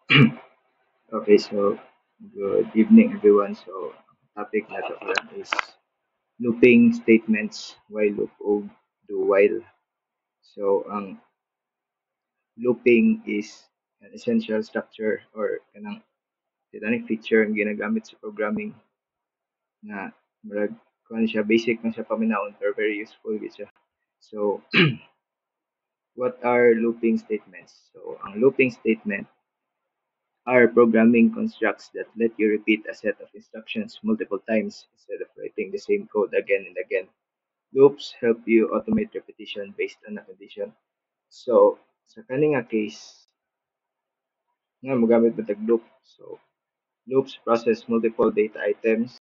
Okay, so good evening everyone. So topic na to is looping statements while loop o do while. So ang looping is an essential structure or kanang dynamic feature ang ginagamit sa programming na murag kuan siya basic man siya paminaon pero very useful gid siya. So what are looping statements? So ang looping statement are programming constructs that let you repeat a set of instructions multiple times instead of writing the same code again and again. Loops help you automate repetition based on a condition. So, sa kani nga case, nga mogamit mo tag loop. So, loops process multiple data items,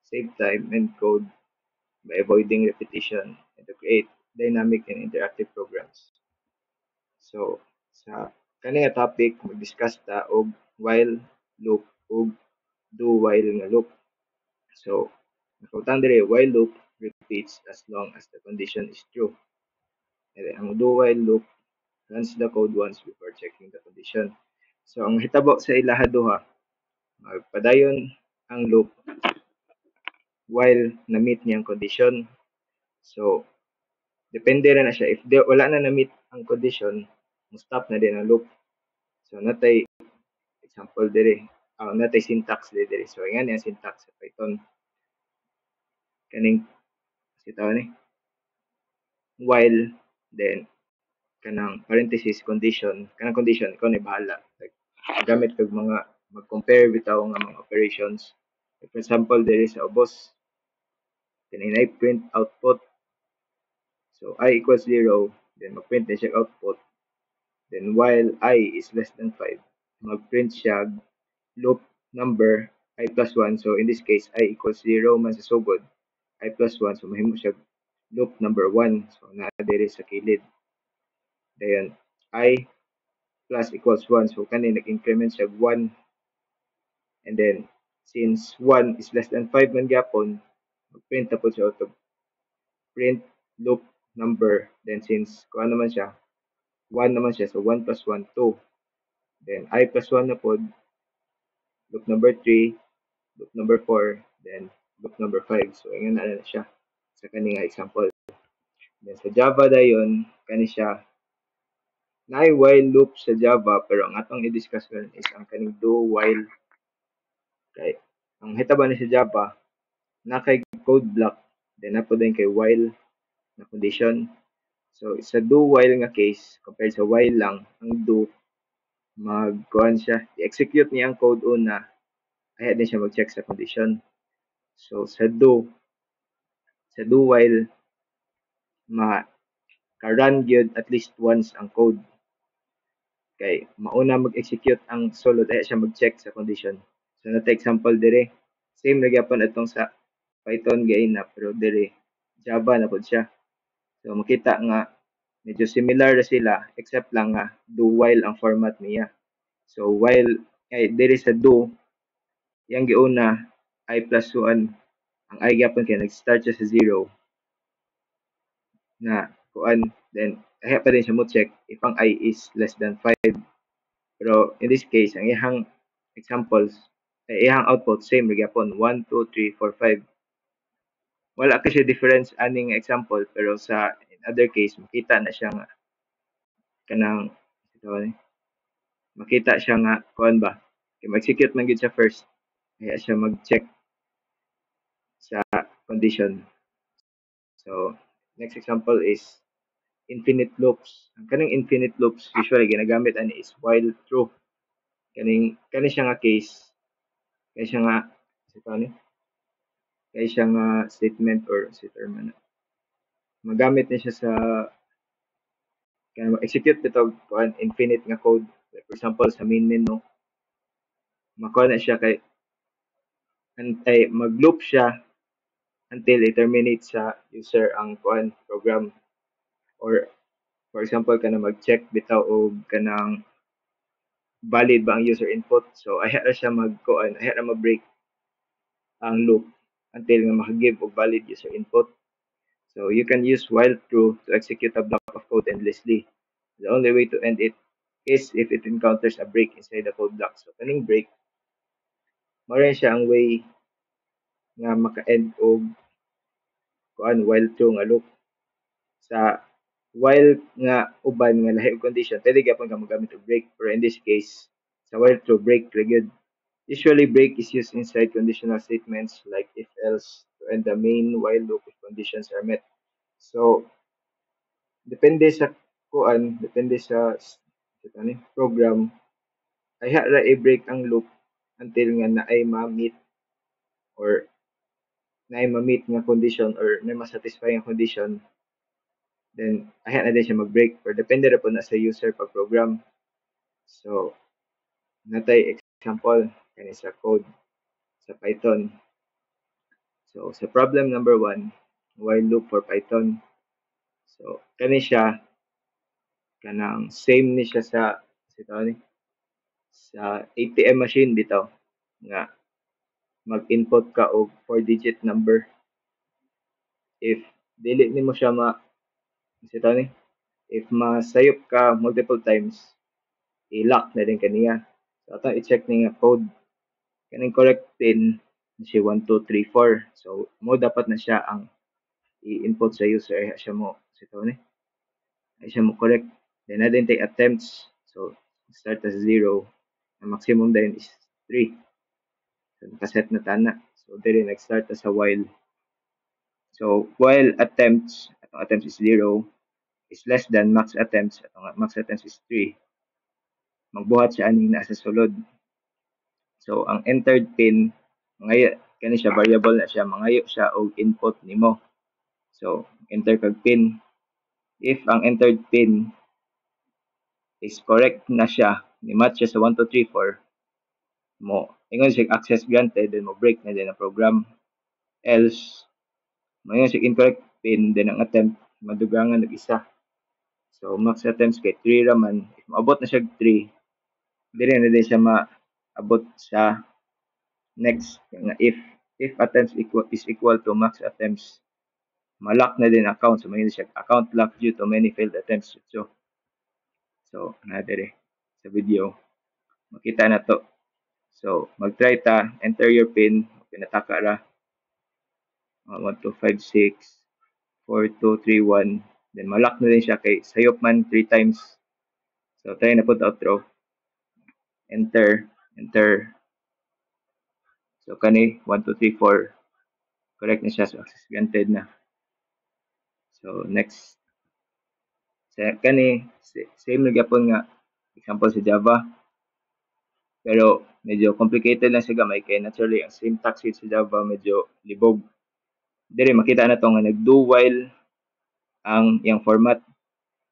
save time and code by avoiding repetition and to create dynamic and interactive programs. So, sa kani nga topic, mag-discuss ta og while loop og do while nga loop. So, nakautan dire while loop repeats as long as the condition is true. And ang do while loop runs the code once before checking the condition. So, ang hitabo sa ilaha duha, magpadayon ang loop while na-meet niyang condition. So, depende na siya. If wala na na-meet ang condition, stop na din ang loop. So, natay example dire. Natay syntax dire. So, yan yung syntax sa Python. Kaning sitaw ni while then kanang parenthesis condition kanang condition ikaw na bahala like gamit kag mga mag-compare bitaw nga mga operations like, for example there is a ubos kaninay print output so I equals 0 then mag-print na siya output then while I is less than 5 mag-print siya loop number I plus 1 so in this case I equals 0 man sa sugod I plus 1 so mahimo siya loop number 1 so na diri sa kilid dayon I plus equals 1 so kani nag-increment siya 1 and then since 1 is less than 5 man gyapon mag-print na po siya auto print loop number then since kuha naman siya 1 naman siya so 1 plus 1 2 then I plus 1 na po loop number 3 loop number 4 then loop number 5 so ingon na siya sa kani nga example then sa Java dayon kani siya na while loop sa Java pero ang atong i-discuss karon is ang kaning do while kay ang hitaba ni sa Java na kay code block then na po din kay while na condition. So sa do while nga case compared sa while lang ang do magkuhan siya i-execute niya ang code una kaya din siya mag-check sa condition. So sa do while ma ka-run gyud at least once ang code kay mauna mag-execute ang sulod ay siya mag-check sa condition. So na example dire same ra gyapon atong sa Python gain na pero dire Java na pod siya. So makita nga medyo similar na sila except lang nga do while ang format niya. So while ay dire sa do yang giuna I plus 1 ang I gyapon kay nag-start siya sa 0 na kuan then kaya pa din siya mo check if ang I is less than 5 pero in this case ang ihang examples ay ihang output same ra gyapon 1 2 3 4 5 wala kasi difference aning example pero sa in other case makita na siya nga kanang ito ni makita siya nga kuan ba kay mag-execute man gid siya first kaya siya mag-check sa condition. So next example is infinite loops. Ang kaning infinite loops usually ginagamit ani is while true. Kani siya nga case kay siya nga ito ni kay siya nga statement or si term na magamit ni siya sa kaya mag-execute bitaw kuan infinite nga code. Like for example sa main menu makuha na siya kay antay mag-loop siya until i-terminate sa user ang kuan program or for example kana mag-check bitaw og kanang valid ba ang user input so ayaw na siya mag-kuan ayaw na ma-break ang loop until nga maka-give og valid user input so you can use while true to execute a block of code endlessly the only way to end it is if it encounters a break inside the code block. So kaning break, mao rin siya ang way nga maka-end og kuan while true nga loop. Sa while nga uban nga lahi og condition, pwede gyapon ka mogamit og break. Pero in this case, sa while true break ra gyud. Usually break is used inside conditional statements like if else to end the main while loop if conditions are met. So depende sa kuan, depende sa ano, program, ay ra i-break ang loop until nga naay ma-meet or naay ma-meet nga condition or na ma-satisfy nga condition, then ay na din siya mag-break. Or depende ra po na sa user pag program. So natay example kani sa code sa Python. So sa problem number 1, while loop for Python. So kani siya kanang same ni siya sa ni sa ATM machine bitaw nga mag-input ka og 4-digit number. If dili nimo siya ni if masayop ka multiple times, i-lock na din kaniya. So ato i-check ni nga code. Kaning correct pin si 1 2 3 4. So mo dapat na siya ang i-input sa user ay siya mo ni ay siya mo correct. Then na din take attempts. So start as 0. Ang maximum din is 3. So nakaset na tana. So dili nag-start as a while. So while atong attempts is 0 is less than max attempts, atong max attempts is 3. Magbuhat siya aning na sa sulod. So ang entered pin mangayo kani siya variable na siya, mangayo siya og input nimo. So enter kag pin. If ang entered pin is correct na siya, ni match siya sa 1 2 3 4, mo ingon siya access granted, then mo break na din ang program. Else mayon siya incorrect pin, then ang attempt madugangan og isa. So max attempts kay 3 ra man. If maabot na siya 3, dili na din siya maabot sa next nga if attempts is equal to max attempts, ma-lock na din account. So mayon siya account lock due to many failed attempts. So na dire sa video makita na to. So mag-try ta, enter your pin, pinataka ra 1 2 5 6 4 2 3 1, then ma-lock na din siya kay sayop man 3 times. So try na pud outro. Enter. So kani 1 2 3 4 correct na siya, so access granted na. So next sa kani same na gyapon nga example sa Java, pero medyo complicated lang siya gamay kay naturally ang syntax sa Java medyo libog. Dire makita na to nga nag-do while ang iyang format.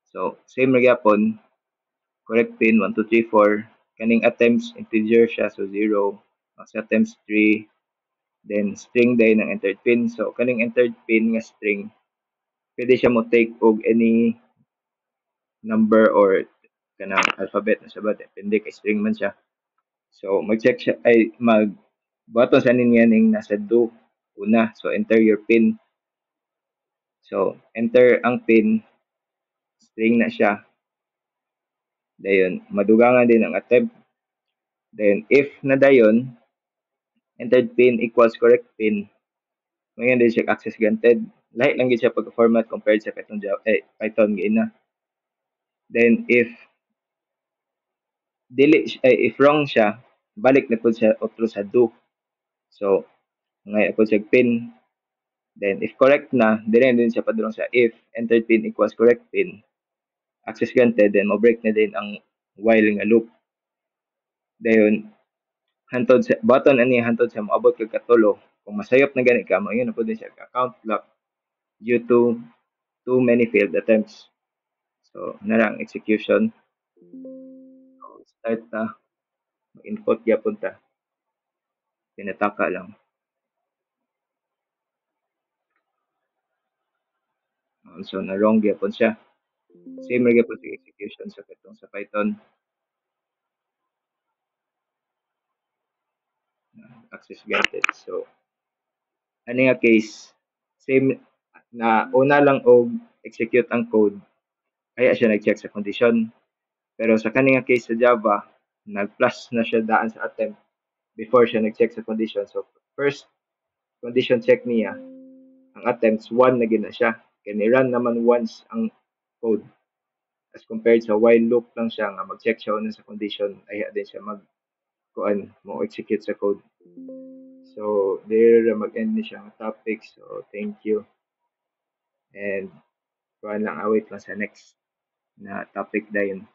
So same na gyapon, correct pin 1 2 3 4, kaning attempts integer siya, so 0, max attempts 3, then string din ng entered pin. So kaning entered pin nga string pwede siya mo take og any number or kanang alphabet na siya ba, depende kay string man siya. So mag-check siya ay buhaton sa niya ning nasa do una. So enter your pin. So enter ang pin, string na siya. Dayon madugangan din ang attempt. Then if na dayon entered pin equals correct pin, ngayon din siya access granted. Lahi lang gid siya pagka-format compared sa Python gina. Then if wrong siya, balik na pud siya otro sa do. So ngay pud siya pin. Then if correct na, dire din siya padulong sa if entered pin equals correct pin, access granted, then mo break na din ang while nga loop. Dayon hantod sa button ani hantod sa moabot kag katulo. Kung masayop na gani ka, mo yun na pud siya account lock due to too many failed attempts. So nara ang execution. So, start ta, input gyapon ta, pinataka lang. So na wrong gyapon siya. Same ra gyapon sa execution sa katong sa Python. Access granted. So ani nga case, same na una lang og execute ang code, kaya siya nag-check sa condition. Pero sa kaning case sa Java, nag-plus na siya daan sa attempt before siya nag-check sa condition. So first condition check niya, ang attempts 1 na gina siya. Kaya ni-run naman once ang code as compared sa while loop lang siya nga mag-check siya una sa condition ay din siya mag kuan mo execute sa code. So there mag-end ni siya ang topic. So thank you and kuan lang await lang sa next na topic dayon.